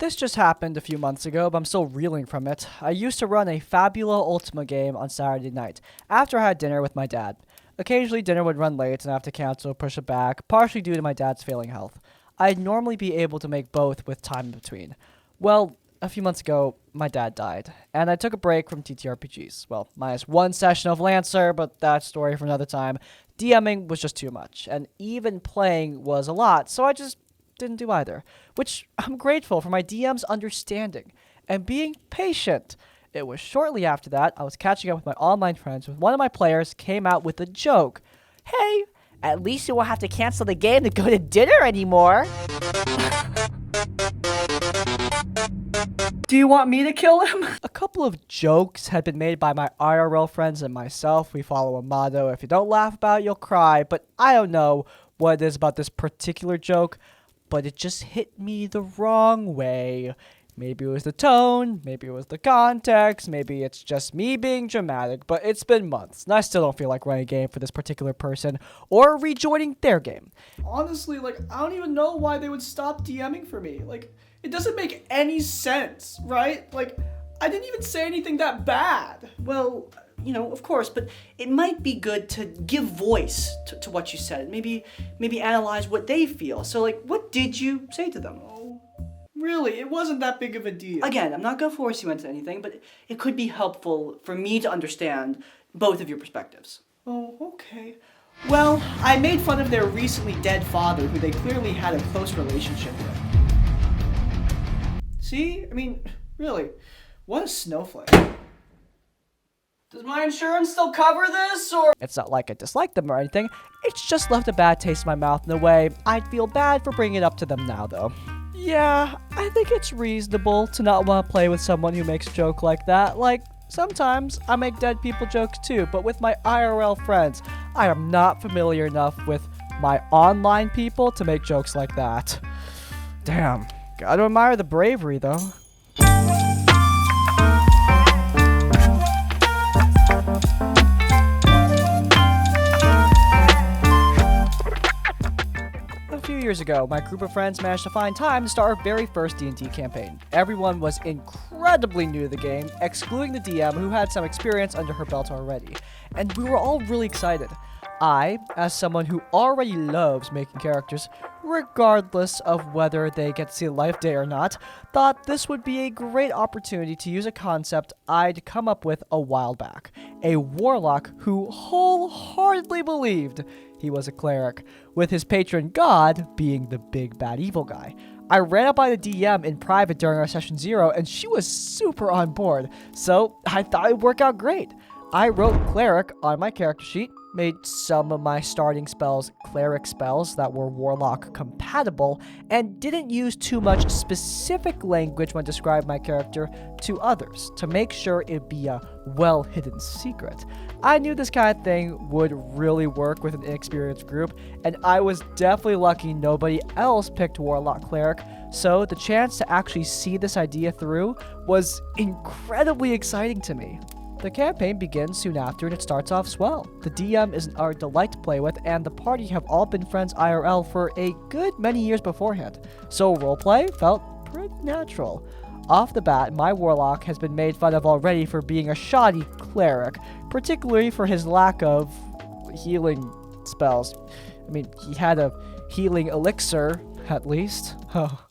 This just happened a few months ago, but I'm still reeling from it. I used to run a Fabula Ultima game on Saturday night, after I had dinner with my dad. Occasionally dinner would run late and I have to cancel or push it back, partially due to my dad's failing health. I'd normally be able to make both with time in between. Well, a few months ago, my dad died, and I took a break from TTRPGs. Well, minus one session of Lancer, but that's story for another time. DMing was just too much, and even playing was a lot, so I just didn't do either, which I'm grateful for my DM's understanding and being patient. It was shortly after that I was catching up with my online friends when one of my players came out with a joke. "Hey, at least you won't have to cancel the game to go to dinner anymore." Do you want me to kill him? A couple of jokes had been made by my IRL friends and myself. We follow a motto: if you don't laugh about it, you'll cry. But I don't know what it is about this particular joke, but it just hit me the wrong way. Maybe it was the tone, maybe it was the context, maybe it's just me being dramatic, but it's been months, and I still don't feel like running a game for this particular person, or rejoining their game. Honestly, I don't even know why they would stop DMing for me. It doesn't make any sense, right? I didn't even say anything that bad. Well, of course, but it might be good to give voice to what you said. Maybe analyze what they feel. So, what did you say to them? Oh, really? It wasn't that big of a deal. Again, I'm not gonna force you into anything, but it could be helpful for me to understand both of your perspectives. Oh, okay. Well, I made fun of their recently dead father, who they clearly had a close relationship with. See? Really, what a snowflake. Does my insurance still cover this, or? It's not like I dislike them or anything. It's just left a bad taste in my mouth in a way I'd feel bad for bringing it up to them now, though. Yeah, I think it's reasonable to not want to play with someone who makes a joke like that. Sometimes I make dead people jokes too, but with my IRL friends, I am not familiar enough with my online people to make jokes like that. Damn. Gotta admire the bravery, though. A few years ago, my group of friends managed to find time to start our very first D&D campaign. Everyone was incredibly new to the game, excluding the DM, who had some experience under her belt already. And we were all really excited. I, as someone who already loves making characters, regardless of whether they get to see the light of day or not, thought this would be a great opportunity to use a concept I'd come up with a while back. A warlock who wholeheartedly believed he was a cleric, with his patron god being the big bad evil guy. I ran it by the DM in private during our session 0, and she was super on board, so I thought it'd work out great. I wrote cleric on my character sheet, made some of my starting spells cleric spells that were warlock compatible, and didn't use too much specific language when describing my character to others to make sure it'd be a well-hidden secret. I knew this kind of thing would really work with an inexperienced group, and I was definitely lucky nobody else picked warlock cleric, so the chance to actually see this idea through was incredibly exciting to me. The campaign begins soon after, and it starts off swell. The DM is a delight to play with, and the party have all been friends IRL for a good many years beforehand, so roleplay felt pretty natural. Off the bat, my warlock has been made fun of already for being a shoddy cleric, particularly for his lack of healing spells. He had a healing elixir, at least. Oh,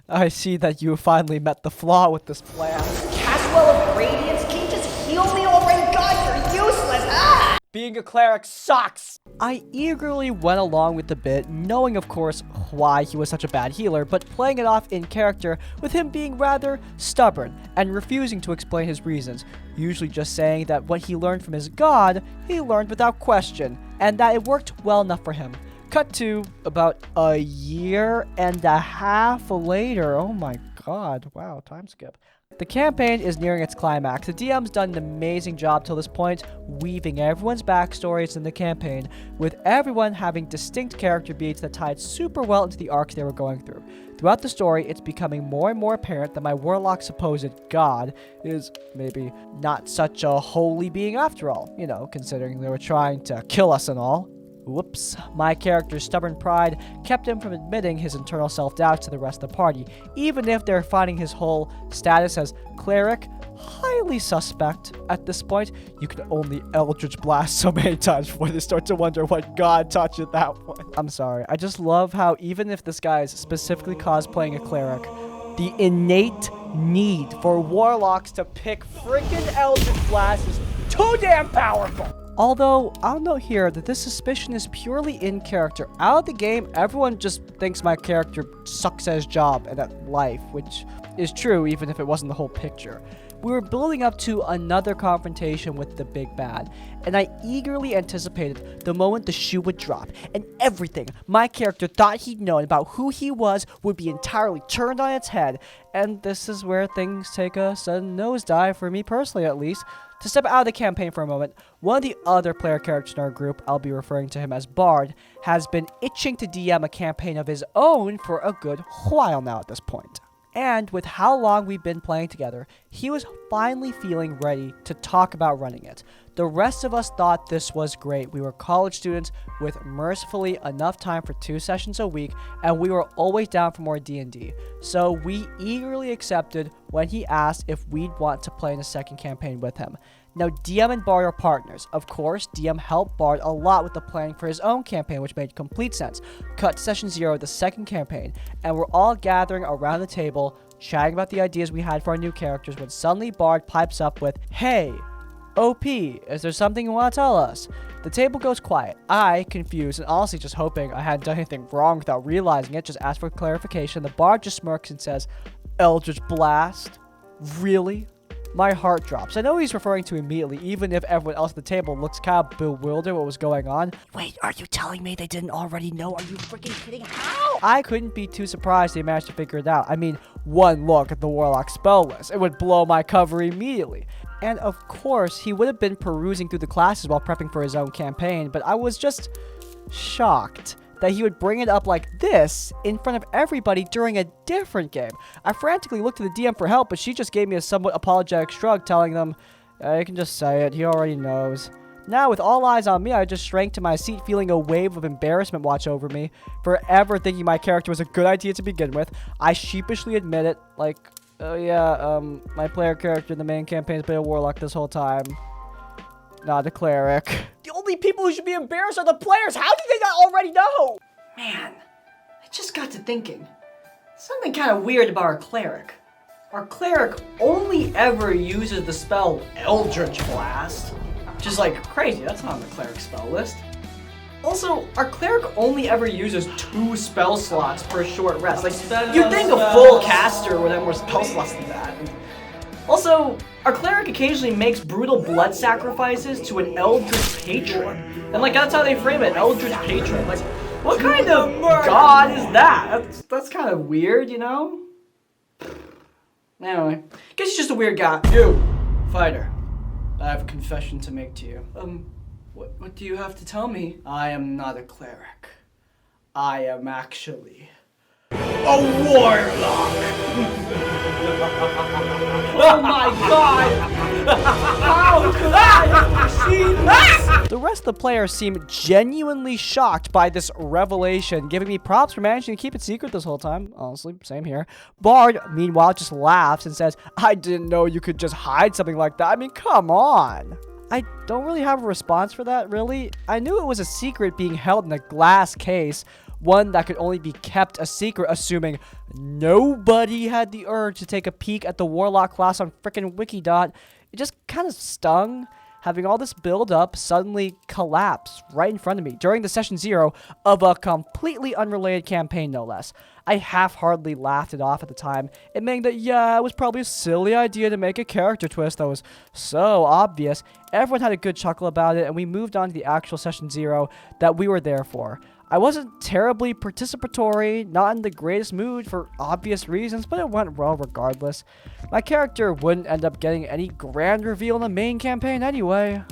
I see that you finally met the flaw with this plan. Caswell of Radiance, can you just heal me already? God, you're useless! Ah! Being a cleric sucks! I eagerly went along with the bit, knowing of course why he was such a bad healer, but playing it off in character with him being rather stubborn and refusing to explain his reasons, usually just saying that what he learned from his god, he learned without question, and that it worked well enough for him. Cut to about a year and a half later. Oh my god, wow, time skip. The campaign is nearing its climax. The DM's done an amazing job till this point, weaving everyone's backstories in the campaign, with everyone having distinct character beats that tied super well into the arcs they were going through. Throughout the story, it's becoming more and more apparent that my warlock's supposed god is maybe not such a holy being after all, considering they were trying to kill us and all. Whoops. My character's stubborn pride kept him from admitting his internal self-doubts to the rest of the party, even if they're finding his whole status as cleric highly suspect. At this point, you can only Eldritch Blast so many times before they start to wonder what god taught you that one. I'm sorry, I just love how even if this guy is specifically cosplaying a cleric, the innate need for warlocks to pick freaking Eldritch Blast is too damn powerful. Although, I'll note here that this suspicion is purely in character. Out of the game, everyone just thinks my character sucks at his job and at life, which is true even if it wasn't the whole picture. We were building up to another confrontation with the big bad, and I eagerly anticipated the moment the shoe would drop, and everything my character thought he'd known about who he was would be entirely turned on its head, and this is where things take a sudden nosedive, for me personally at least. To step out of the campaign for a moment, one of the other player characters in our group, I'll be referring to him as Bard, has been itching to DM a campaign of his own for a good while now at this point. And with how long we've been playing together, he was finally feeling ready to talk about running it. The rest of us thought this was great. We were college students with mercifully enough time for 2 sessions a week, and we were always down for more D&D. So we eagerly accepted when he asked if we'd want to play in a second campaign with him. Now, DM and Bard are partners. Of course, DM helped Bard a lot with the planning for his own campaign, which made complete sense. Cut to session 0, the second campaign, and we're all gathering around the table, chatting about the ideas we had for our new characters, when suddenly Bard pipes up with, "Hey, OP, is there something you want to tell us?" The table goes quiet. I, confused and honestly just hoping I hadn't done anything wrong without realizing it, just ask for clarification. The Bard just smirks and says, "Eldritch Blast? Really?" My heart drops. I know he's referring to immediately, even if everyone else at the table looks kind of bewildered what was going on. Wait, are you telling me they didn't already know? Are you freaking kidding? How? I couldn't be too surprised they managed to figure it out. I mean, one look at the Warlock spell list, it would blow my cover immediately. And of course, he would have been perusing through the classes while prepping for his own campaign, but I was just shocked that he would bring it up like this in front of everybody during a different game. I frantically looked to the DM for help, but she just gave me a somewhat apologetic shrug, telling them, "You can just say it, he already knows." Now, with all eyes on me, I just shrank to my seat, feeling a wave of embarrassment watch over me. Forever thinking my character was a good idea to begin with, I sheepishly admit it, like, "Oh yeah, my player character in the main campaign has been a warlock this whole time. Not a cleric." The only people who should be embarrassed are the players. How did they not already know? Man, I just got to thinking. Something kind of weird about our cleric. Our cleric only ever uses the spell Eldritch Blast, which is like crazy. That's not on the cleric spell list. Also, our cleric only ever uses 2 spell slots per short rest. Like, you'd think a full caster would have more spell slots than that. Also, our cleric occasionally makes brutal blood sacrifices to an Eldritch Patron. And like, that's how they frame it, Eldritch Patron. Like, what kind of god is that? That's kind of weird, you know? Anyway, guess he's just a weird guy. You, fighter, I have a confession to make to you. What do you have to tell me? I am not a cleric. I am actually a warlock! Oh my god! How could I have seen this? The rest of the players seemed genuinely shocked by this revelation, giving me props for managing to keep it secret this whole time. Honestly, same here. Bard, meanwhile, just laughs and says, "I didn't know you could just hide something like that. I mean, come on." I don't really have a response for that, really. I knew it was a secret being held in a glass case, one that could only be kept a secret, assuming nobody had the urge to take a peek at the Warlock class on frickin' Wikidot. It just kind of stung, having all this build up suddenly collapse right in front of me during the session 0 of a completely unrelated campaign, no less. I half-heartedly laughed it off at the time, admitting that, yeah, it was probably a silly idea to make a character twist that was so obvious. Everyone had a good chuckle about it, and we moved on to the actual session 0 that we were there for. I wasn't terribly participatory, not in the greatest mood for obvious reasons, but it went well regardless. My character wouldn't end up getting any grand reveal in the main campaign anyway.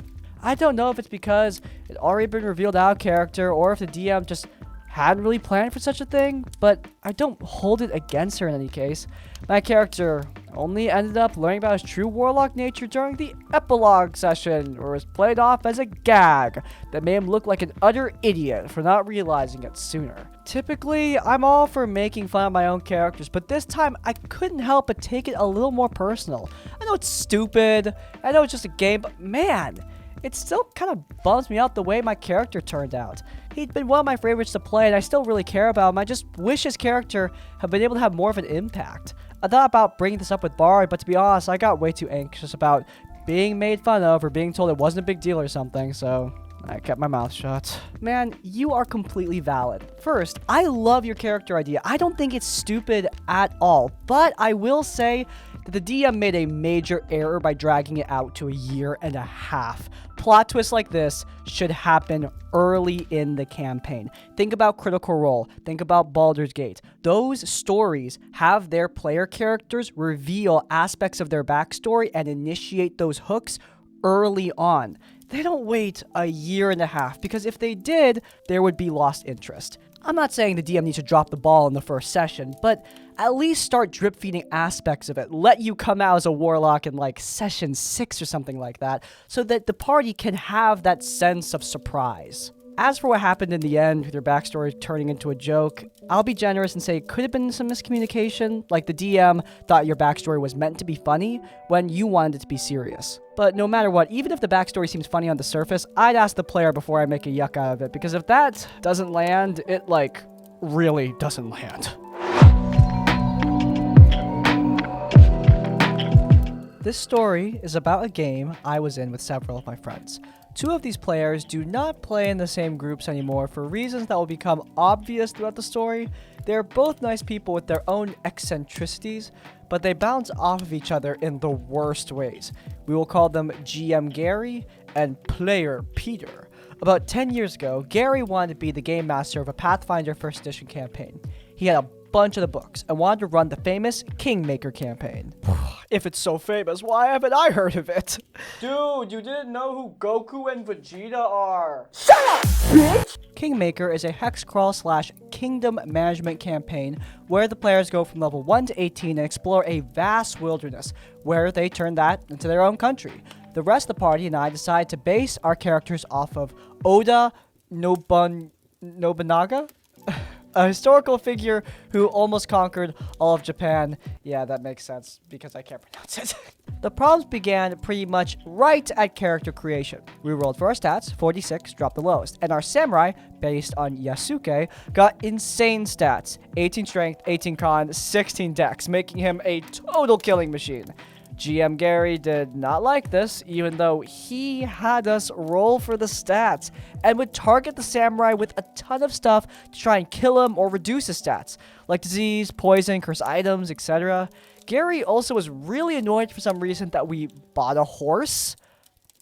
I don't know if it's because it already been revealed out of character, or if the DM just hadn't really planned for such a thing, but I don't hold it against her in any case. My character only ended up learning about his true warlock nature during the epilogue session, where it was played off as a gag that made him look like an utter idiot for not realizing it sooner. Typically, I'm all for making fun of my own characters, but this time I couldn't help but take it a little more personal. I know it's stupid, I know it's just a game, but man, it still kind of bums me out the way my character turned out. He'd been one of my favorites to play, and I still really care about him. I just wish his character had been able to have more of an impact. I thought about bringing this up with Bari, but to be honest, I got way too anxious about being made fun of or being told it wasn't a big deal or something, so I kept my mouth shut. Man, you are completely valid. First, I love your character idea. I don't think it's stupid at all, but I will say that the DM made a major error by dragging it out to 1.5 years. Plot twists like this should happen early in the campaign. Think about Critical Role. Think about Baldur's Gate. Those stories have their player characters reveal aspects of their backstory and initiate those hooks early on. They don't wait 1.5 years, because if they did, there would be lost interest. I'm not saying the DM needs to drop the ball in the first session, but at least start drip feeding aspects of it. Let you come out as a warlock in like session 6 or something like that, so that the party can have that sense of surprise. As for what happened in the end, with your backstory turning into a joke, I'll be generous and say it could have been some miscommunication, like the DM thought your backstory was meant to be funny when you wanted it to be serious. But no matter what, even if the backstory seems funny on the surface, I'd ask the player before I make a yuck out of it, because if that doesn't land, it like really doesn't land. This story is about a game I was in with several of my friends. 2 of these players do not play in the same groups anymore for reasons that will become obvious throughout the story. They're both nice people with their own eccentricities, but they bounce off of each other in the worst ways. We will call them GM Gary and Player Peter. About 10 years ago, Gary wanted to be the game master of a Pathfinder 1st edition campaign. He had a bunch of the books and wanted to run the famous Kingmaker campaign. If it's so famous, why haven't I heard of it? Dude, you didn't know who Goku and Vegeta are. Shut up, bitch! Kingmaker is a hex crawl / kingdom management campaign where the players go from level 1 to 18 and explore a vast wilderness where they turn that into their own country. The rest of the party and I decided to base our characters off of Oda Nobunaga? A historical figure who almost conquered all of Japan. Yeah, that makes sense because I can't pronounce it. The problems began pretty much right at character creation. We rolled for our stats, 46, dropped the lowest, and our samurai, based on Yasuke, got insane stats, 18 strength, 18 con, 16 dex, making him a total killing machine. GM Gary did not like this, even though he had us roll for the stats, and would target the samurai with a ton of stuff to try and kill him or reduce his stats, like disease, poison, cursed items, etc. Gary also was really annoyed for some reason that we bought a horse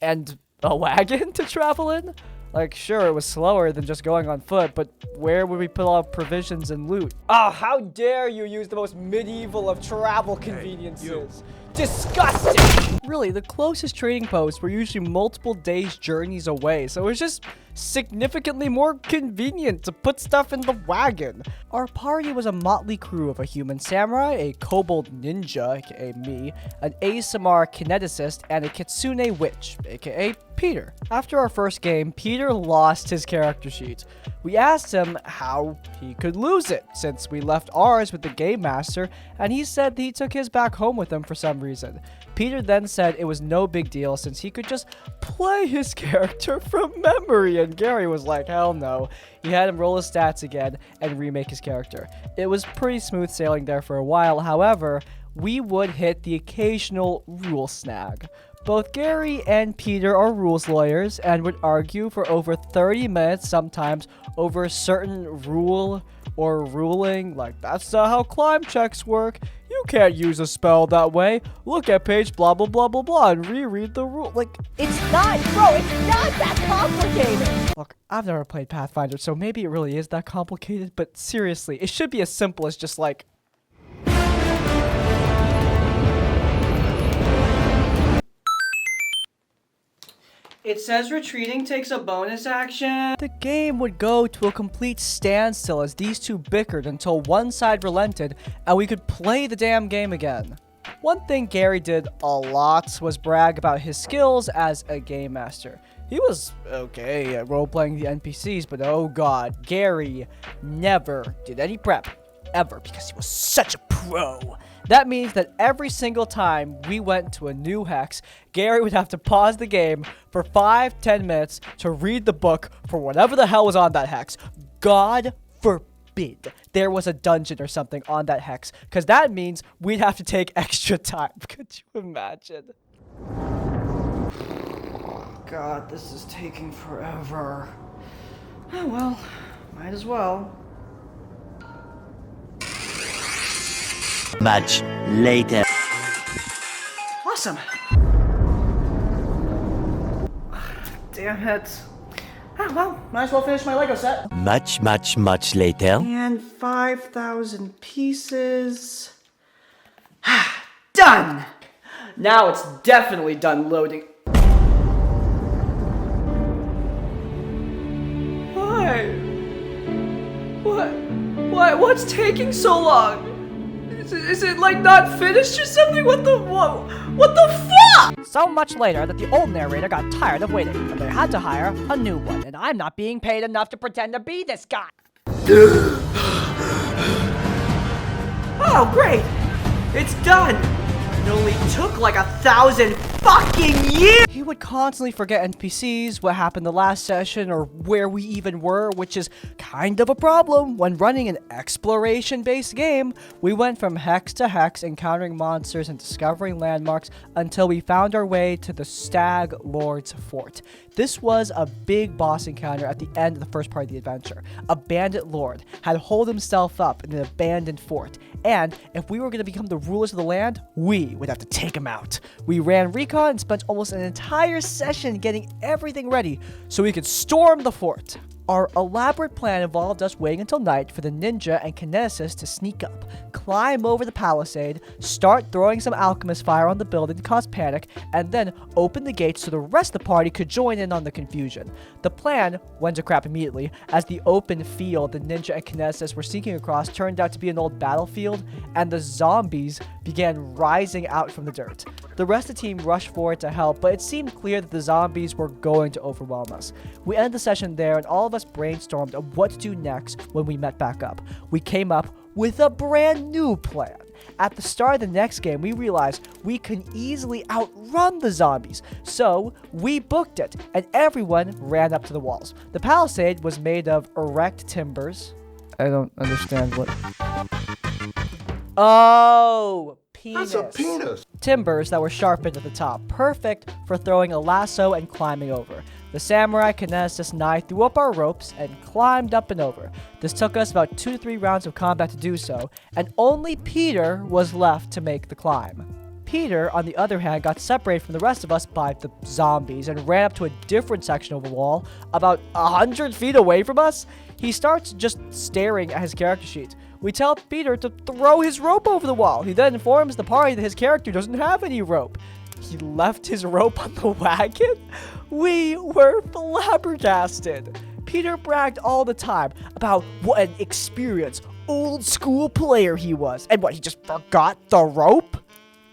and a wagon to travel in. Like, sure, it was slower than just going on foot, but where would we put all our provisions and loot? Oh, how dare you use the most medieval of travel conveniences. Disgusting! Really, the closest trading posts were usually multiple days' journeys away, so it was just significantly more convenient to put stuff in the wagon. Our party was a motley crew of a human samurai, a kobold ninja, aka me, an ASMR kineticist, and a kitsune witch, aka Peter. After our first game, Peter lost his character sheet. We asked him how he could lose it, since we left ours with the game master, and he said he took his back home with him for some reason. Peter then said it was no big deal since he could just play his character from memory, and Gary was like, hell no. He had him roll his stats again and remake his character. It was pretty smooth sailing there for a while, however, we would hit the occasional rule snag. Both Gary and Peter are rules lawyers and would argue for over 30 minutes sometimes over a certain rule or ruling, like that's not how climb checks work. You can't use a spell that way. Look at page blah blah blah blah blah and reread the rule. Like, it's not, bro, it's not that complicated. Look, I've never played Pathfinder, so maybe it really is that complicated, but seriously, it should be as simple as just like, It says retreating takes a bonus action. the game would go to a complete standstill as these two bickered until one side relented and we could play the damn game again. One thing Gary did a lot was brag about his skills as a game master. He was okay at role-playing the NPCs, but oh god, Gary never did any prep, ever, because he was such a pro. That means that every single time we went to a new hex, Gary would have to pause the game for 5-10 minutes to read the book for whatever the hell was on that hex. God forbid there was a dungeon or something on that hex, because that means we'd have to take extra time. Could you imagine? God, this is taking forever. Oh well, might as well. Much later. Awesome. Damn it. Oh well, might as well finish my Lego set. Much later. And 5,000 pieces. Done! Now it's definitely done loading. Why? What's taking so long? Is it like not finished or something? What the fuck? So much later that the old narrator got tired of waiting, but they had to hire a new one, and I'm not being paid enough to pretend to be this guy. Oh, great! It's done! It only took like 1,000 fucking years! He would constantly forget NPCs, what happened the last session, or where we even were, which is kind of a problem when running an exploration-based game. We went from hex to hex, encountering monsters and discovering landmarks until we found our way to the Stag Lord's Fort. This was a big boss encounter at the end of the first part of the adventure. A bandit lord had holed himself up in an abandoned fort, and if we were going to become the rulers of the land, we would have to take him out. We ran recon and spent almost an entire session getting everything ready so we could storm the fort. Our elaborate plan involved us waiting until night for the ninja and kineticist to sneak up, climb over the palisade, start throwing some alchemist fire on the building to cause panic, and then open the gates so the rest of the party could join in on the confusion. The plan went to crap immediately, as the open field the ninja and kineticist were sneaking across turned out to be an old battlefield, and the zombies began rising out from the dirt. The rest of the team rushed forward to help, but it seemed clear that the zombies were going to overwhelm us. We ended the session there, and all of us brainstormed on what to do next when we met back up. We came up with a brand new plan. At the start of the next game, we realized we can easily outrun the zombies, so we booked it, and everyone ran up to the walls. The palisade was made of erect timbers. I don't understand what... Oh, penis. That's a penis. Timbers that were sharpened at the top, perfect for throwing a lasso and climbing over. The samurai kineticist and I threw up our ropes and climbed up and over. This took us about 2 to 3 rounds of combat to do so, and only Peter was left to make the climb. Peter, on the other hand, got separated from the rest of us by the zombies and ran up to a different section of the wall, about 100 feet away from us. He starts just staring at his character sheet. We tell Peter to throw his rope over the wall. He then informs the party that his character doesn't have any rope. He left his rope on the wagon? We were flabbergasted. Peter bragged all the time about what an experienced, old school player he was. And what, he just forgot the rope?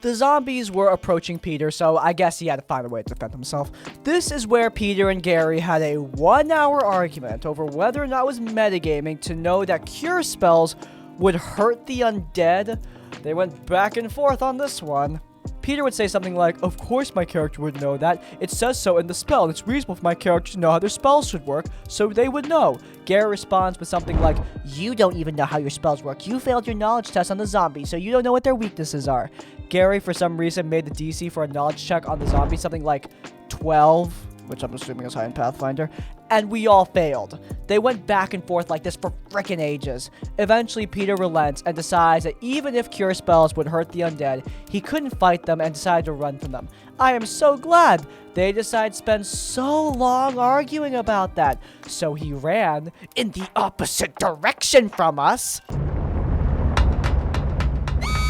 The zombies were approaching Peter, so I guess he had to find a way to defend himself. This is where Peter and Gary had a 1-hour argument over whether or not it was metagaming to know that cure spells would hurt the undead. They went back and forth on this one. Peter would say something like, "Of course my character would know that. It says so in the spell, and it's reasonable for my character to know how their spells should work, so they would know." Gary responds with something like, "You don't even know how your spells work. You failed your knowledge test on the zombies, so you don't know what their weaknesses are." Gary, for some reason, made the DC for a knowledge check on the zombie something like 12, which I'm assuming is high in Pathfinder, and we all failed. They went back and forth like this for frickin' ages. Eventually, Peter relents and decides that even if cure spells would hurt the undead, he couldn't fight them and decided to run from them. I am so glad they decided to spend so long arguing about that. So he ran in the opposite direction from us.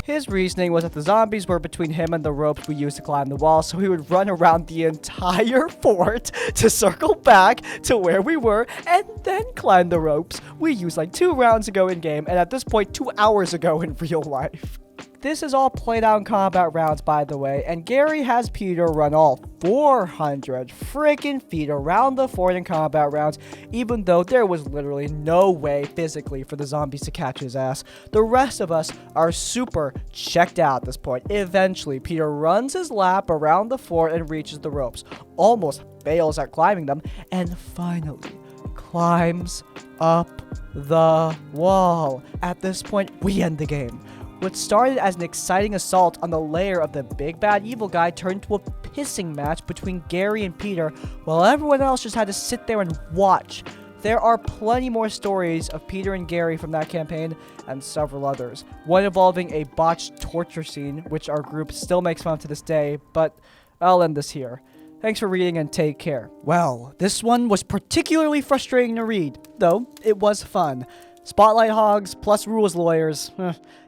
His reasoning was that the zombies were between him and the ropes we used to climb the wall, so he would run around the entire fort to circle back to where we were and then climb the ropes we used like 2 rounds ago in game, and at this point 2 hours ago in real life. This is all played out in combat rounds, by the way, and Gary has Peter run all 400 freaking feet around the fort in combat rounds, even though there was literally no way physically for the zombies to catch his ass. The rest of us are super checked out at this point. Eventually, Peter runs his lap around the fort and reaches the ropes, almost fails at climbing them, and finally climbs up the wall. At this point, we end the game. What started as an exciting assault on the lair of the big bad evil guy turned into a pissing match between Gary and Peter, while everyone else just had to sit there and watch. There are plenty more stories of Peter and Gary from that campaign, and several others. One involving a botched torture scene, which our group still makes fun of to this day, but I'll end this here. Thanks for reading and take care. Well, this one was particularly frustrating to read, though it was fun. Spotlight hogs plus rules lawyers,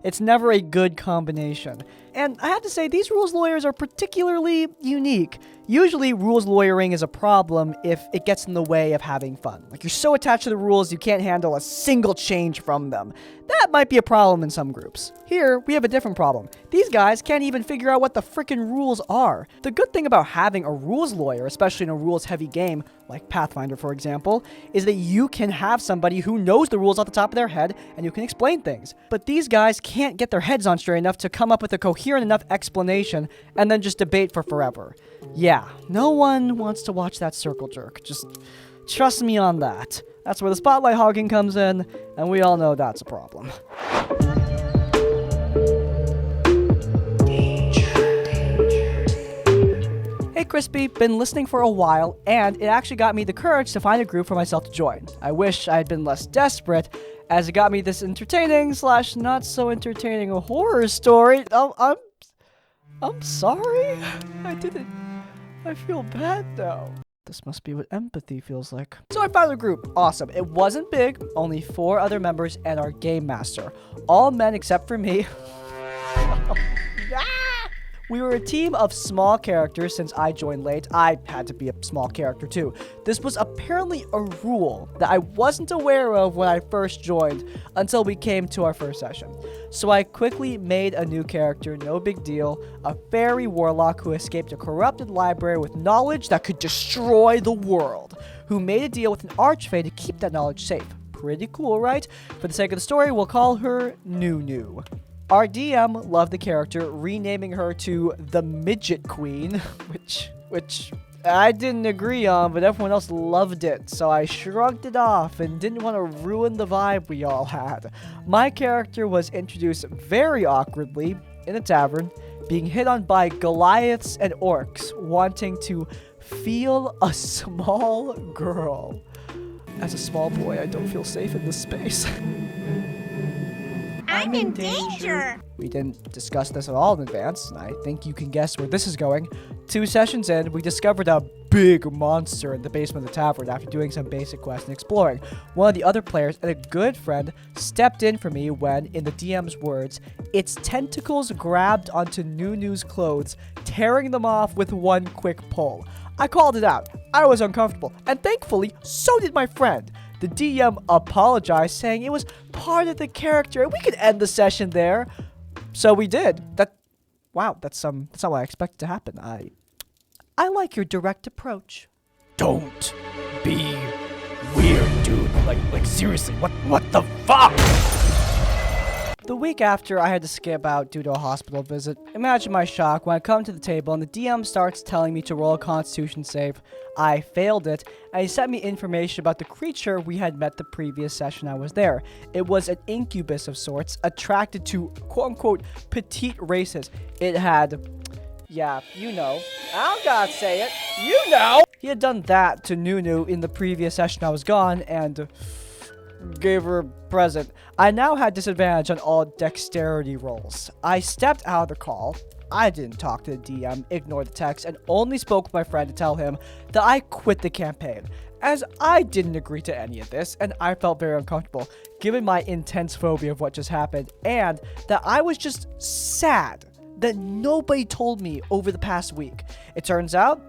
it's never a good combination. And I have to say, these rules lawyers are particularly unique. Usually, rules lawyering is a problem if it gets in the way of having fun. Like, you're so attached to the rules, you can't handle a single change from them. That might be a problem in some groups. Here, we have a different problem. These guys can't even figure out what the frickin' rules are. The good thing about having a rules lawyer, especially in a rules-heavy game, like Pathfinder for example, is that you can have somebody who knows the rules off the top of their head and who can explain things. But these guys can't get their heads on straight enough to come up with a coherent enough explanation and then just debate for forever. Yeah, no one wants to watch that circle jerk. Just trust me on that. That's where the spotlight hogging comes in, and we all know that's a problem. Hey Crispy, been listening for a while, and it actually got me the courage to find a group for myself to join. I wish I had been less desperate, as it got me this entertaining / not so entertaining a horror story. Oh, I'm sorry. I feel bad now. This must be what empathy feels like. So I found a group. Awesome. It wasn't big, only 4 other members and our game master. All men except for me. We were a team of small characters. Since I joined late, I had to be a small character too. This was apparently a rule that I wasn't aware of when I first joined until we came to our first session. So I quickly made a new character, no big deal, a fairy warlock who escaped a corrupted library with knowledge that could destroy the world, who made a deal with an archfey to keep that knowledge safe. Pretty cool, right? For the sake of the story, we'll call her Nunu. Our DM loved the character, renaming her to the Midget Queen, which I didn't agree on, but everyone else loved it, so I shrugged it off and didn't want to ruin the vibe we all had. My character was introduced very awkwardly in a tavern, being hit on by Goliaths and orcs, wanting to feel a small girl. As a small boy, I don't feel safe in this space. I'm in danger! We didn't discuss this at all in advance, and I think you can guess where this is going. 2 sessions in, we discovered a big monster in the basement of the tavern after doing some basic quests and exploring. One of the other players and a good friend stepped in for me when, in the DM's words, its tentacles grabbed onto Nunu's clothes, tearing them off with one quick pull. I called it out. I was uncomfortable, and thankfully, so did my friend. The DM apologized, saying it was part of the character, and we could end the session there. So we did. Wow, that's not what I expected to happen. I like your direct approach. Don't be weird, dude. Like seriously, what the fuck? The week after, I had to skip out due to a hospital visit. Imagine my shock when I come to the table and the DM starts telling me to roll a Constitution save. I failed it, and he sent me information about the creature we had met the previous session I was there. It was an incubus of sorts, attracted to quote-unquote petite races. It had... yeah, you know. I don't gotta say it. You know! He had done that to Nunu in the previous session I was gone, and... gave her a present. I now had disadvantage on all dexterity rolls. I stepped out of the call. I didn't talk to the DM, ignored the text, and only spoke with my friend to tell him that I quit the campaign, as I didn't agree to any of this, and I felt very uncomfortable, given my intense phobia of what just happened, and that I was just sad that nobody told me over the past week. It turns out,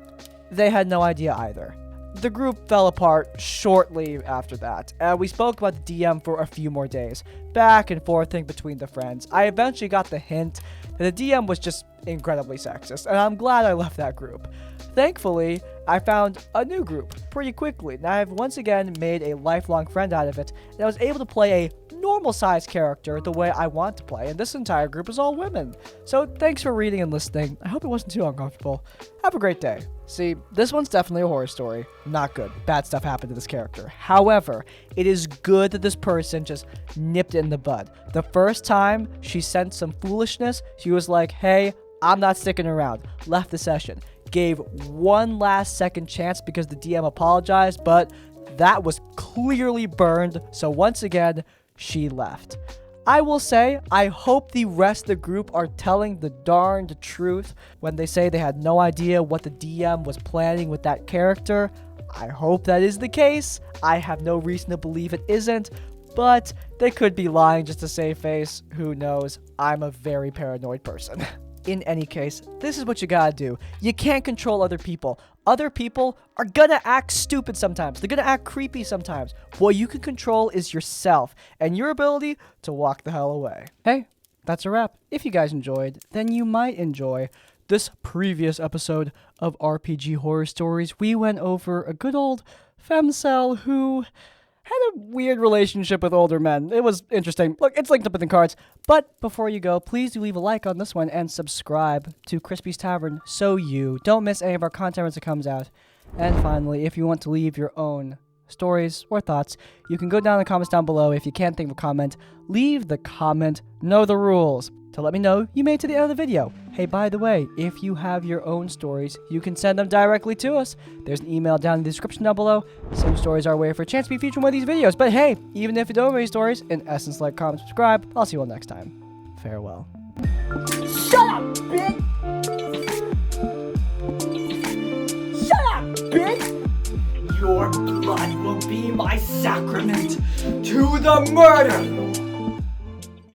they had no idea either. the group fell apart shortly after that, and we spoke about the DM for a few more days, back and forthing between the friends. I eventually got the hint that the DM was just incredibly sexist, and I'm glad I left that group. Thankfully, I found a new group pretty quickly, and I've once again made a lifelong friend out of it, and I was able to play a normal-sized character the way I want to play, and this entire group is all women. So thanks for reading and listening. I hope it wasn't too uncomfortable. Have a great day. See, this one's definitely a horror story. Not good. Bad stuff happened to this character. However, it is good that this person just nipped it in the bud. The first time she sensed some foolishness, she was like, hey, I'm not sticking around. Left the session. Gave one last second chance because the DM apologized, but that was clearly burned. So once again, she left. I will say, I hope the rest of the group are telling the darned truth when they say they had no idea what the DM was planning with that character. I hope that is the case. I have no reason to believe it isn't, but they could be lying just to save face. Who knows? I'm a very paranoid person. In any case, this is what you gotta do. You can't control other people. Other people are gonna act stupid sometimes. They're gonna act creepy sometimes. What you can control is yourself and your ability to walk the hell away. Hey, that's a wrap. If you guys enjoyed, then you might enjoy this previous episode of RPG Horror Stories. We went over a good old Femcel who had a weird relationship with older men. It was interesting. Look, it's linked up in the cards. But before you go, please do leave a like on this one and subscribe to Crispy's Tavern so you don't miss any of our content as it comes out. And finally, if you want to leave your own stories or thoughts, you can go down in the comments down below. If you can't think of a comment, leave the comment. Know the rules to let me know you made it to the end of the video. Hey, by the way, if you have your own stories, you can send them directly to us. There's an email down in the description down below. Some stories are way for a chance to be featured in one of these videos. But hey, even if you don't have any stories, in essence, like, comment, subscribe. I'll see you all next time. Farewell. Shut up, bitch! Shut up, bitch! Your blood will be my sacrament to the murder